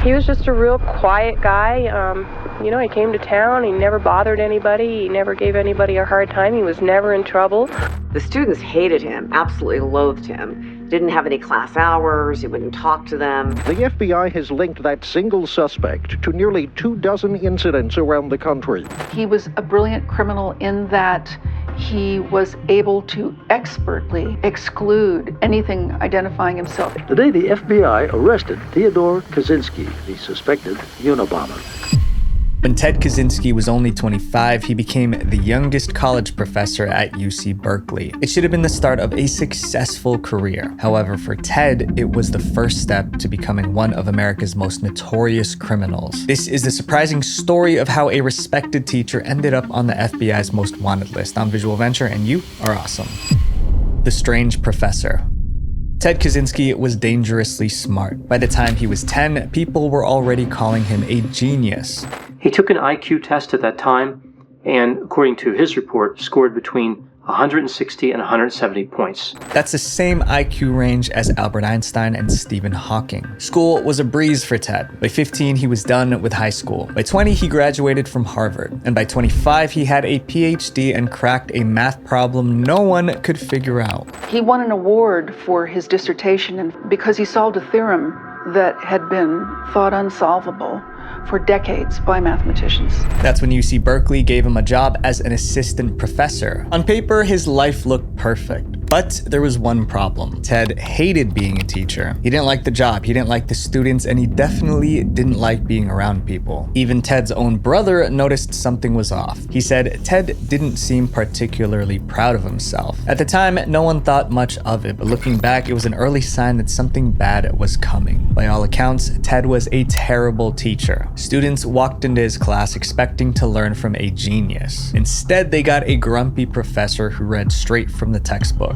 He was just a real quiet guy. He came to town. He never bothered anybody. He never gave anybody a hard time. He was never in trouble. The students hated him, absolutely loathed him. Didn't have any class hours. He wouldn't talk to them. The FBI has linked that single suspect to nearly 24 incidents around the country. He was a brilliant criminal in that he was able to expertly exclude anything identifying himself. Today, the FBI arrested Theodore Kaczynski, the suspected Unabomber. When Ted Kaczynski was only 25, he became the youngest college professor at UC Berkeley. It should have been the start of a successful career. However, for Ted, it was the first step to becoming one of America's most notorious criminals. This is the surprising story of how a respected teacher ended up on the FBI's most wanted list. I'm Visual Venture, and you are awesome. The Strange Professor. Ted Kaczynski was dangerously smart. By the time he was 10, people were already calling him a genius. He took an IQ test at that time, and according to his report, scored between 160 and 170 points. That's the same IQ range as Albert Einstein and Stephen Hawking. School was a breeze for Ted. By 15, he was done with high school. By 20, he graduated from Harvard. And by 25, he had a PhD and cracked a math problem no one could figure out. He won an award for his dissertation because he solved a theorem that had been thought unsolvable for decades by mathematicians. That's when UC Berkeley gave him a job as an assistant professor. On paper, his life looked perfect. But there was one problem. Ted hated being a teacher. He didn't like the job, he didn't like the students, and he definitely didn't like being around people. Even Ted's own brother noticed something was off. He said Ted didn't seem particularly proud of himself. At the time, no one thought much of it, but looking back, it was an early sign that something bad was coming. By all accounts, Ted was a terrible teacher. Students walked into his class expecting to learn from a genius. Instead, they got a grumpy professor who read straight from the textbook.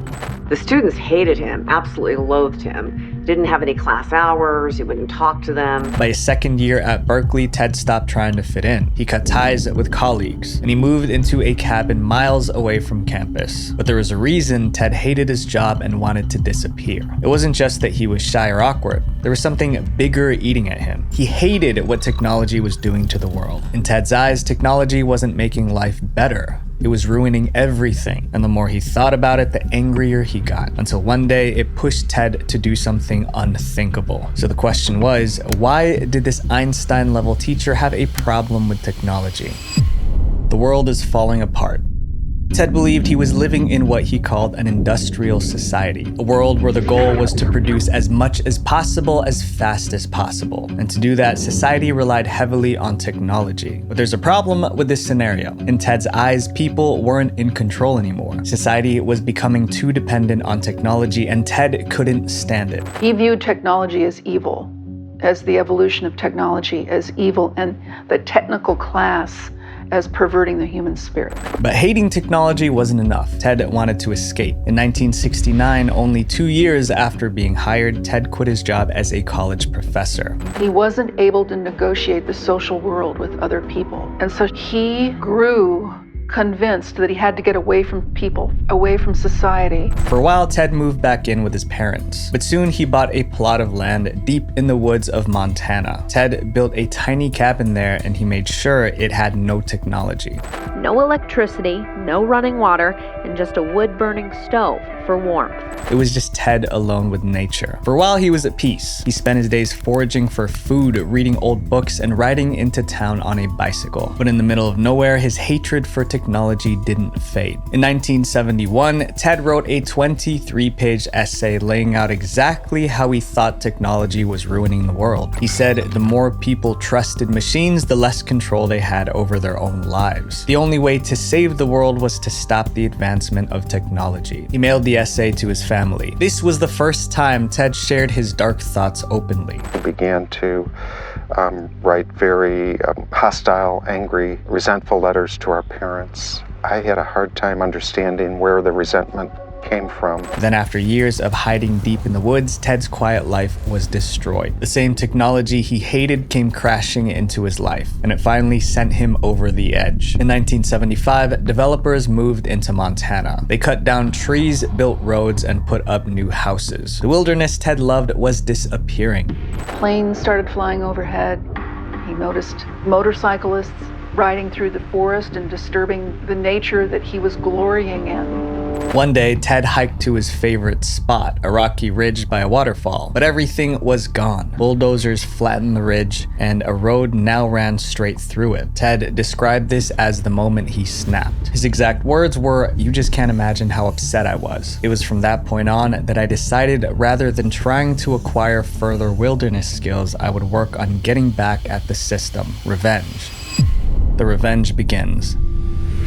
The students hated him, absolutely loathed him. Didn't have any class hours. He wouldn't talk to them. By his second year at Berkeley, Ted stopped trying to fit in. He cut ties with colleagues, and he moved into a cabin miles away from campus. But there was a reason Ted hated his job and wanted to disappear. It wasn't just that he was shy or awkward. There was something bigger eating at him. He hated what technology was doing to the world. In Ted's eyes, technology wasn't making life better. It was ruining everything, and the more he thought about it, the angrier he got, until one day it pushed Ted to do something unthinkable. So the question was, why did this Einstein-level teacher have a problem with technology? The world is falling apart. Ted believed he was living in what he called an industrial society, a world where the goal was to produce as much as possible as fast as possible. And to do that, society relied heavily on technology. But there's a problem with this scenario. In Ted's eyes, people weren't in control anymore. Society was becoming too dependent on technology, and Ted couldn't stand it. He viewed technology as evil, as the evolution of technology as evil, and the technical class as perverting the human spirit. But hating technology wasn't enough. Ted wanted to escape. In 1969, only 2 years after being hired, Ted quit his job as a college professor. He wasn't able to negotiate the social world with other people. And so he grew convinced that he had to get away from people, away from society. For a while, Ted moved back in with his parents, but soon he bought a plot of land deep in the woods of Montana. Ted built a tiny cabin there, and he made sure it had no technology. No electricity, no running water, and just a wood-burning stove for warmth. It was just Ted alone with nature. For a while, he was at peace. He spent his days foraging for food, reading old books, and riding into town on a bicycle. But in the middle of nowhere, his hatred for technology didn't fade. In 1971, Ted wrote a 23-page essay laying out exactly how he thought technology was ruining the world. He said the more people trusted machines, the less control they had over their own lives. The only way to save the world was to stop the advancement of technology. He mailed the essay to his family. This was the first time Ted shared his dark thoughts openly. He began to write very hostile, angry, resentful letters to our parents. I had a hard time understanding where the resentment came from. Then after years of hiding deep in the woods, Ted's quiet life was destroyed. The same technology he hated came crashing into his life, and it finally sent him over the edge. In 1975, developers moved into Montana. They cut down trees, built roads, and put up new houses. The wilderness Ted loved was disappearing. Planes started flying overhead. He noticed motorcyclists riding through the forest and disturbing the nature that he was glorying in. One day, Ted hiked to his favorite spot, a rocky ridge by a waterfall, but everything was gone. Bulldozers flattened the ridge, and a road now ran straight through it. Ted described this as the moment he snapped. His exact words were, "You just can't imagine how upset I was." It was from that point on that I decided rather than trying to acquire further wilderness skills, I would work on getting back at the system. Revenge. The revenge begins.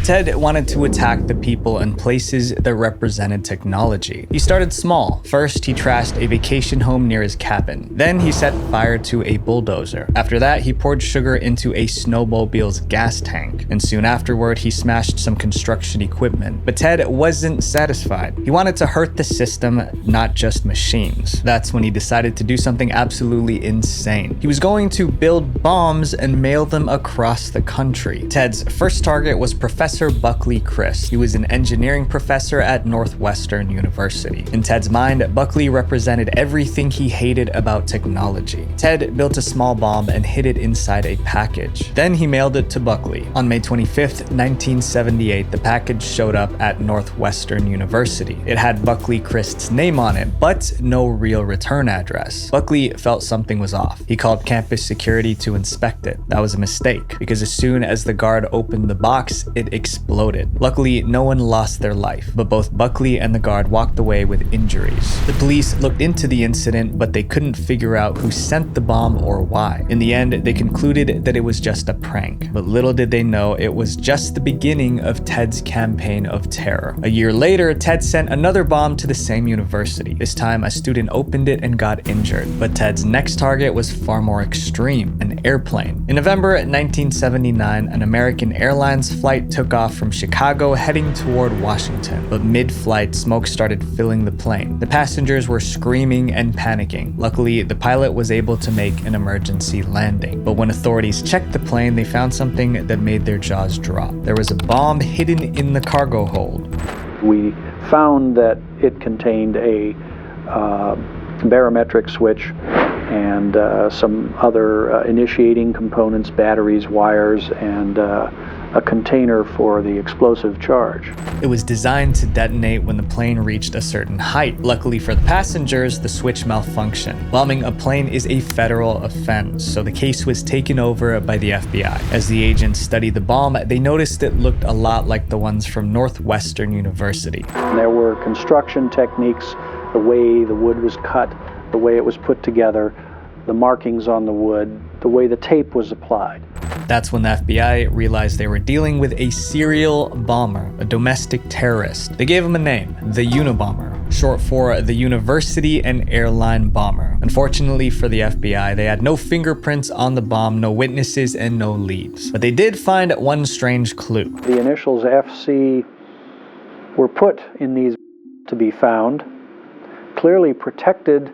Ted wanted to attack the people and places that represented technology. He started small. First, he trashed a vacation home near his cabin. Then he set fire to a bulldozer. After that, he poured sugar into a snowmobile's gas tank. And soon afterward, he smashed some construction equipment. But Ted wasn't satisfied. He wanted to hurt the system, not just machines. That's when he decided to do something absolutely insane. He was going to build bombs and mail them across the country. Ted's first target was Professor Buckley Crist. He was an engineering professor at Northwestern University. In Ted's mind, Buckley represented everything he hated about technology. Ted built a small bomb and hid it inside a package. Then he mailed it to Buckley. On May 25th, 1978, the package showed up at Northwestern University. It had Buckley Crist's name on it, but no real return address. Buckley felt something was off. He called campus security to inspect it. That was a mistake, because as soon as the guard opened the box, it exploded. Luckily, no one lost their life, but both Buckley and the guard walked away with injuries. The police looked into the incident, but they couldn't figure out who sent the bomb or why. In the end, they concluded that it was just a prank, but little did they know it was just the beginning of Ted's campaign of terror. A year later, Ted sent another bomb to the same university. This time, a student opened it and got injured, but Ted's next target was far more extreme, an airplane. In November 1979, an American Airlines flight took off from Chicago heading toward Washington, but mid-flight, smoke started filling the plane. The passengers were screaming and panicking. Luckily, the pilot was able to make an emergency landing, but when authorities checked the plane, they found something that made their jaws drop. There was a bomb hidden in the cargo hold. We found that it contained a barometric switch and some other initiating components, batteries, wires, and a container for the explosive charge. It was designed to detonate when the plane reached a certain height. Luckily for the passengers, the switch malfunctioned. Bombing a plane is a federal offense, so the case was taken over by the FBI. As the agents studied the bomb, they noticed it looked a lot like the ones from Northwestern University. There were construction techniques, the way the wood was cut, the way it was put together, the markings on the wood, the way the tape was applied. That's when the FBI realized they were dealing with a serial bomber, a domestic terrorist. They gave him a name, the Unabomber, short for the University and Airline Bomber. Unfortunately for the FBI, they had no fingerprints on the bomb, no witnesses, and no leads. But they did find one strange clue. The initials FC were put in these to be found, clearly protected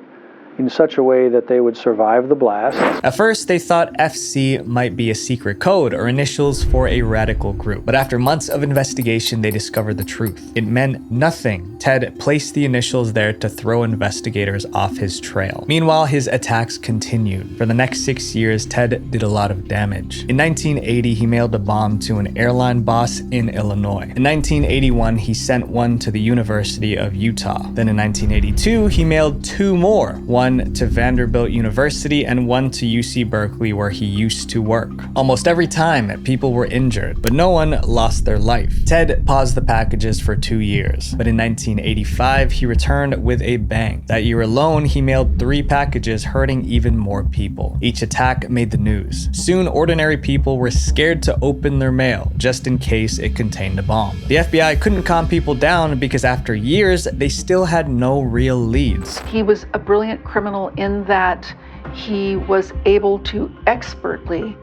in such a way that they would survive the blast. At first, they thought FC might be a secret code or initials for a radical group. But after months of investigation, they discovered the truth. It meant nothing. Ted placed the initials there to throw investigators off his trail. Meanwhile, his attacks continued. For the next 6 years, Ted did a lot of damage. In 1980, he mailed a bomb to an airline boss in Illinois. In 1981, he sent one to the University of Utah. Then in 1982, he mailed 2 more, one to Vanderbilt University and one to UC Berkeley, where he used to work. Almost every time, people were injured, but no one lost their life. Ted paused the packages for 2 years, but in 1985, he returned with a bang. That year alone, he mailed 3 packages, hurting even more people. Each attack made the news. Soon, ordinary people were scared to open their mail, just in case it contained a bomb. The FBI couldn't calm people down because after years, they still had no real leads. He was a brilliant criminal in that he was able to expertly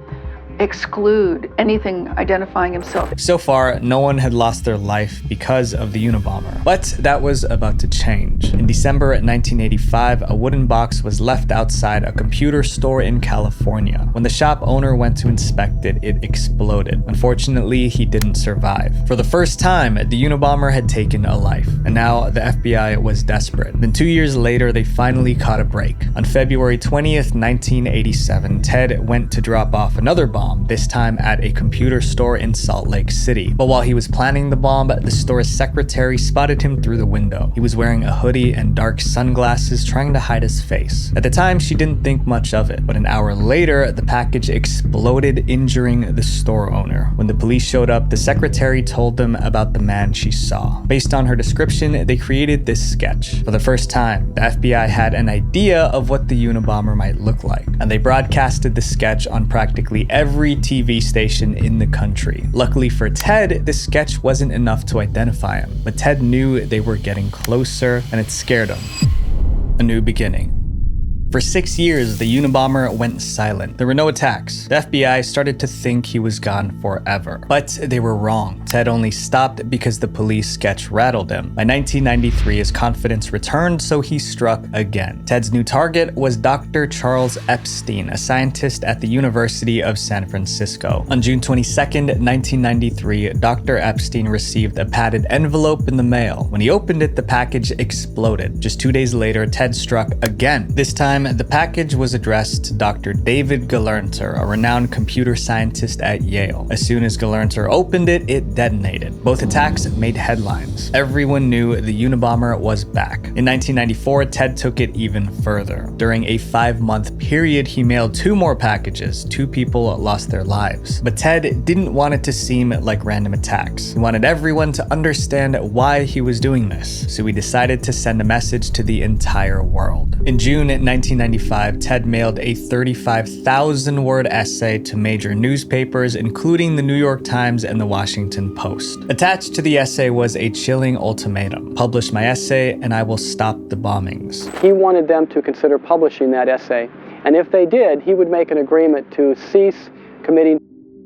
exclude anything identifying himself. So far, no one had lost their life because of the Unabomber. But that was about to change. In December 1985, a wooden box was left outside a computer store in California. When the shop owner went to inspect it, it exploded. Unfortunately, he didn't survive. For the first time, the Unabomber had taken a life, and now the FBI was desperate. Then 2 years later, they finally caught a break. On February 20th, 1987, Ted went to drop off another bomb, this time at a computer store in Salt Lake City. But while he was planning the bomb, the store's secretary spotted him through the window. He was wearing a hoodie and dark sunglasses, trying to hide his face. At the time, she didn't think much of it, but an hour later, the package exploded, injuring the store owner. When the police showed up, the secretary told them about the man she saw. Based on her description, they created this sketch. For the first time, the FBI had an idea of what the Unabomber might look like, and they broadcasted the sketch on practically every TV station in the country. Luckily for Ted, this sketch wasn't enough to identify him, but Ted knew they were getting closer, and it scared him. A new beginning. For 6 years, the Unabomber went silent. There were no attacks. The FBI started to think he was gone forever. But they were wrong. Ted only stopped because the police sketch rattled him. By 1993, his confidence returned, so he struck again. Ted's new target was Dr. Charles Epstein, a scientist at the University of San Francisco. On June 22nd, 1993, Dr. Epstein received a padded envelope in the mail. When he opened it, the package exploded. Just 2 days later, Ted struck again. This time, the package was addressed to Dr. David Gelernter, a renowned computer scientist at Yale. As soon as Gelernter opened it, it detonated. Both attacks made headlines. Everyone knew the Unabomber was back. In 1994, Ted took it even further. During a 5-month period, he mailed 2 more packages. 2 people lost their lives. But Ted didn't want it to seem like random attacks. He wanted everyone to understand why he was doing this. So he decided to send a message to the entire world. In June 1995, Ted mailed a 35,000-word essay to major newspapers, including the New York Times and the Washington Post. Attached to the essay was a chilling ultimatum: publish my essay and I will stop the bombings. He wanted them to consider publishing that essay, and if they did, he would make an agreement to cease committing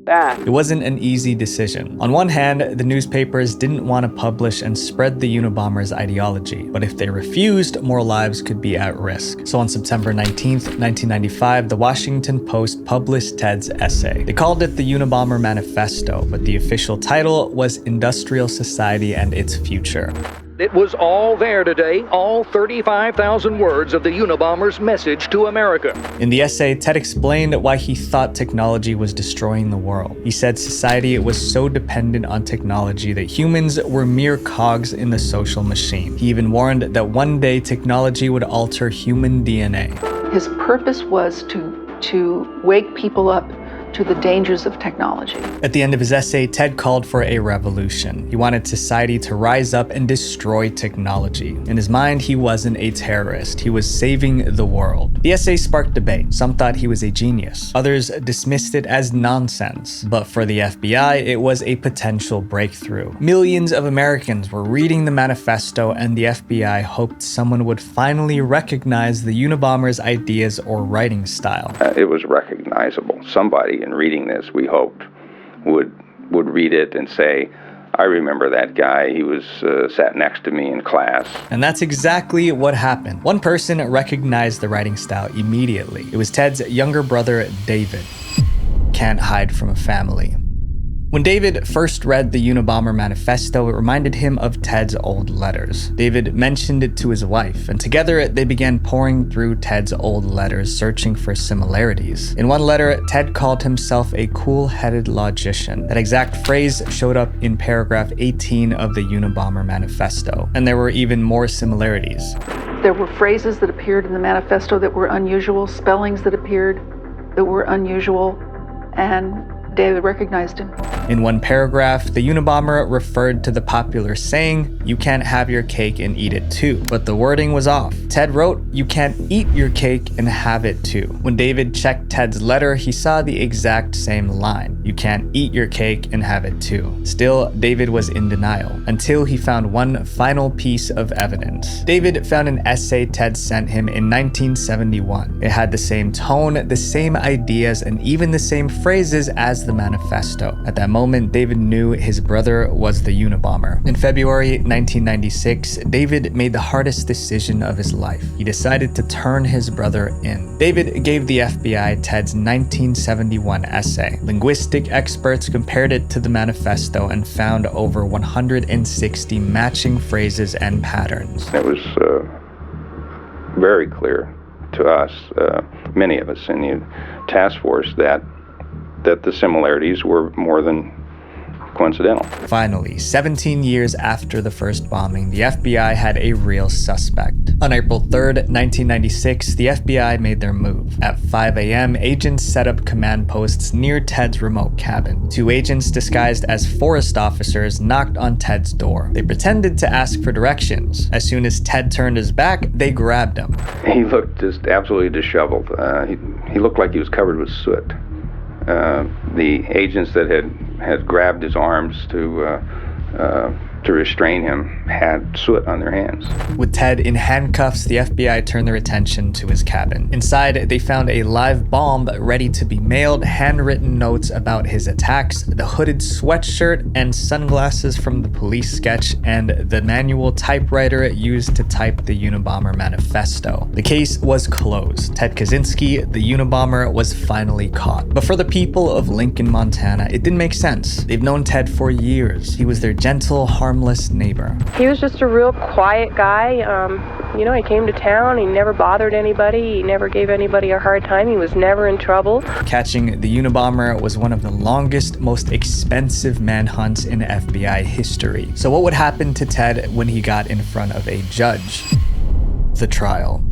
acts. It wasn't an easy decision. On one hand, the newspapers didn't want to publish and spread the Unabomber's ideology, but if they refused, more lives could be at risk. So on September 19th, 1995, the Washington Post published Ted's essay. They called it the Unabomber Manifesto, but the official title was Industrial Society and Its Future. It was all there today, all 35,000 words of the Unabomber's message to America. In the essay, Ted explained why he thought technology was destroying the world. He said society was so dependent on technology that humans were mere cogs in the social machine. He even warned that one day technology would alter human DNA. His purpose was to wake people up to the dangers of technology. At the end of his essay, Ted called for a revolution. He wanted society to rise up and destroy technology. In his mind, he wasn't a terrorist. He was saving the world. The essay sparked debate. Some thought he was a genius. Others dismissed it as nonsense. But for the FBI, it was a potential breakthrough. Millions of Americans were reading the manifesto, and the FBI hoped someone would finally recognize the Unabomber's ideas or writing style. It was recognizable. Somebody in reading this, we hoped, would read it and say, I remember that guy, he was sat next to me in class. And that's exactly what happened. One person recognized the writing style immediately. It was Ted's younger brother, David. Can't hide from a family. When David first read the Unabomber Manifesto, it reminded him of Ted's old letters. David mentioned it to his wife, and together they began poring through Ted's old letters, searching for similarities. In one letter, Ted called himself a cool-headed logician. That exact phrase showed up in paragraph 18 of the Unabomber Manifesto, and there were even more similarities. There were phrases that appeared in the manifesto that were unusual, spellings that appeared that were unusual, and David recognized him. In one paragraph, the Unabomber referred to the popular saying, "You can't have your cake and eat it too," but the wording was off. Ted wrote, "You can't eat your cake and have it too." When David checked Ted's letter, he saw the exact same line, "You can't eat your cake and have it too." Still, David was in denial, until he found one final piece of evidence. David found an essay Ted sent him in 1971. It had the same tone, the same ideas, and even the same phrases as the manifesto. At that moment, David knew his brother was the Unabomber. In February 1996, David made the hardest decision of his life. He decided to turn his brother in. David gave the FBI Ted's 1971 essay. Linguistic experts compared it to the manifesto and found over 160 matching phrases and patterns. It was very clear to us, many of us in the task force, that the similarities were more than coincidental. Finally, 17 years after the first bombing, the FBI had a real suspect. On April 3rd, 1996, the FBI made their move. At 5 a.m., agents set up command posts near Ted's remote cabin. Two agents disguised as forest officers knocked on Ted's door. They pretended to ask for directions. As soon as Ted turned his back, they grabbed him. He looked just absolutely disheveled. He looked like he was covered with soot. The agents that had grabbed his arms to restrain him had soot on their hands. With Ted in handcuffs, the FBI turned their attention to his cabin. Inside, they found a live bomb ready to be mailed, handwritten notes about his attacks, the hooded sweatshirt and sunglasses from the police sketch, and the manual typewriter used to type the Unabomber manifesto. The case was closed. Ted Kaczynski, the Unabomber, was finally caught. But for the people of Lincoln, Montana, it didn't make sense. They've known Ted for years. He was their gentle, harmless neighbor. He was just a real quiet guy. He came to town. He never bothered anybody. He never gave anybody a hard time. He was never in trouble. Catching the Unabomber was one of the longest, most expensive manhunts in FBI history. So what would happen to Ted when he got in front of a judge? The trial.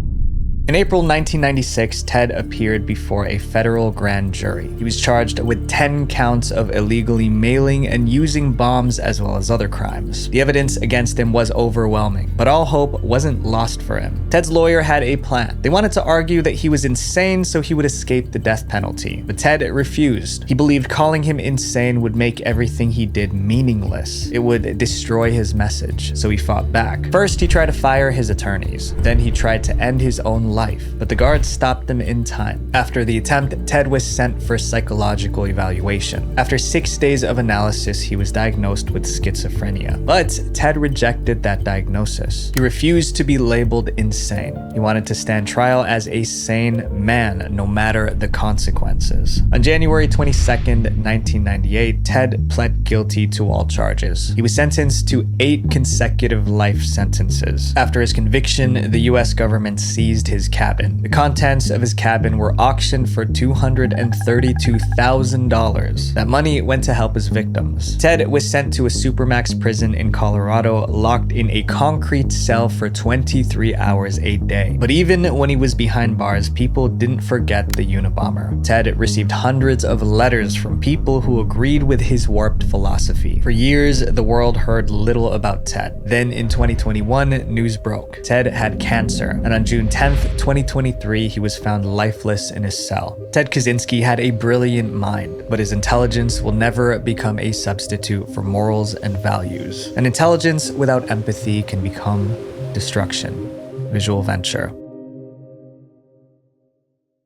In April 1996, Ted appeared before a federal grand jury. He was charged with 10 counts of illegally mailing and using bombs, as well as other crimes. The evidence against him was overwhelming, but all hope wasn't lost for him. Ted's lawyer had a plan. They wanted to argue that he was insane so he would escape the death penalty, but Ted refused. He believed calling him insane would make everything he did meaningless. It would destroy his message, so he fought back. First, he tried to fire his attorneys. Then he tried to end his own life, but the guards stopped him in time. After the attempt, Ted was sent for psychological evaluation. After 6 days of analysis, he was diagnosed with schizophrenia. But Ted rejected that diagnosis. He refused to be labeled insane. He wanted to stand trial as a sane man, no matter the consequences. On January 22nd, 1998, Ted pled guilty to all charges. He was sentenced to 8 consecutive life sentences. After his conviction, the US government seized his cabin. The contents of his cabin were auctioned for $232,000. That money went to help his victims. Ted was sent to a supermax prison in Colorado, locked in a concrete cell for 23 hours a day. But even when he was behind bars, people didn't forget the Unabomber. Ted received hundreds of letters from people who agreed with his warped philosophy. For years, the world heard little about Ted. Then in 2021, news broke. Ted had cancer, and on June 10th, 2023, he was found lifeless in his cell. Ted Kaczynski had a brilliant mind, but his intelligence will never become a substitute for morals and values. And intelligence without empathy can become destruction. Visual venture.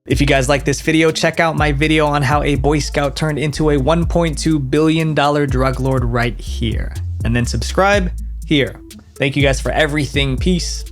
If you guys like this video, check out my video on how a Boy Scout turned into a $1.2 billion drug lord right here. And then subscribe here. Thank you guys for everything. Peace.